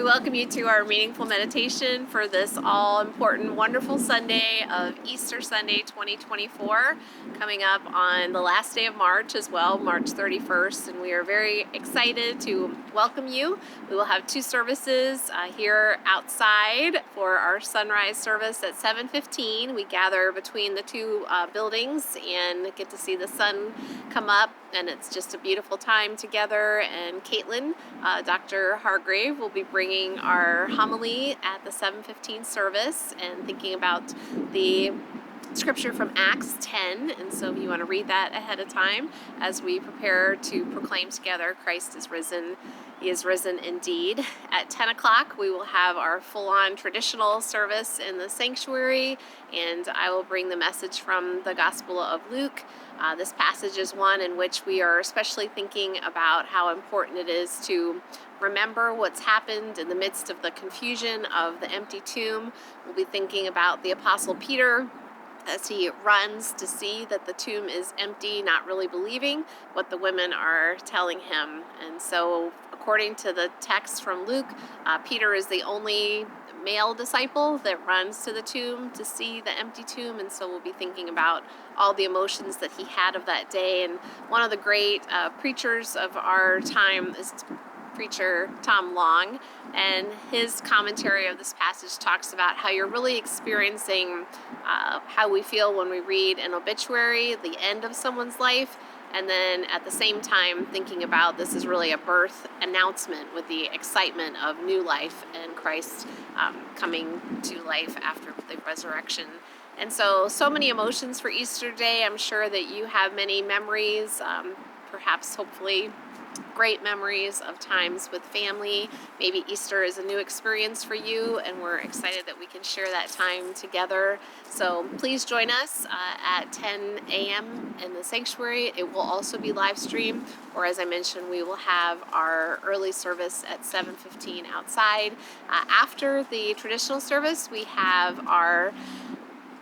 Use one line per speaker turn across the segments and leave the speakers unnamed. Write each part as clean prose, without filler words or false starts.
We welcome you to our meaningful meditation for this all-important, wonderful Sunday of Easter Sunday 2024, coming up on the last day of March as well, March 31st, and we are very excited to welcome you. We will have two services here outside for our sunrise service at 7:15. We gather between the two buildings and get to see the sun come up, and it's just a beautiful time together. And Caitlin, Dr. Hargrave, will be bringing our homily at the 7:15 service and thinking about the scripture from Acts 10. And so if you want to read that ahead of time as we prepare to proclaim together, Christ is risen. He is risen indeed. At 10 o'clock, we will have our full-on traditional service in the sanctuary, and I will bring the message from the Gospel of Luke. This passage is one in which we are especially thinking about how important it is to remember what's happened in the midst of the confusion of the empty tomb. We'll be thinking about the Apostle Peter as he runs to see that the tomb is empty, not really believing what the women are telling him. And so, according to the text from Luke, Peter is the only male disciple that runs to the tomb to see the empty tomb, and so we'll be thinking about all the emotions that he had of that day. And one of the great preachers of our time is preacher Tom Long, and his commentary of this passage talks about how you're really experiencing how we feel when we read an obituary, the end of someone's life, and then at the same time thinking about this is really a birth announcement with the excitement of new life and Christ coming to life after the resurrection. And so many emotions for Easter Day. I'm sure that you have many memories, perhaps hopefully great memories of times with family. Maybe Easter is a new experience for you, and we're excited that we can share that time together. So please join us at 10 a.m. in the sanctuary. It will also be live streamed, or as I mentioned, we will have our early service at 7:15 outside. After the traditional service, we have our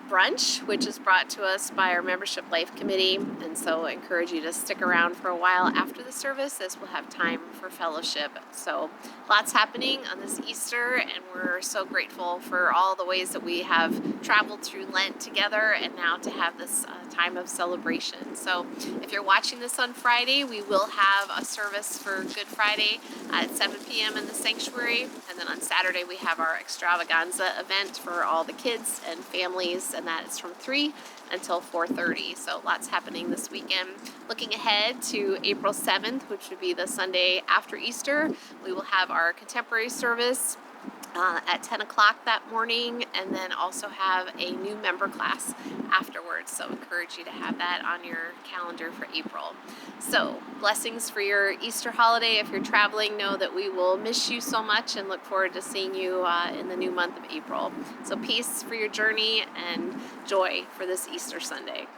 brunch, which is brought to us by our membership life committee, and so I encourage you to stick around for a while after the service as we'll have time for fellowship. So lots happening on this Easter, and we're so grateful for all the ways that we have traveled through Lent together and now to have this time of celebration. So if you're watching this on Friday, we will have a service for Good Friday at 7 p.m. in the sanctuary, and then on Saturday we have our extravaganza event for all the kids and families, and that is from 3 until 4:30. So lots happening this weekend. Looking ahead to April 7th, which would be the Sunday after Easter, we will have our contemporary service at 10 o'clock that morning, and then also have a new member class afterwards. So encourage you to have that on your calendar for April. So blessings for your Easter holiday. If you're traveling, know that we will miss you so much and look forward to seeing you in the new month of April. So peace for your journey and joy for this Easter Sunday.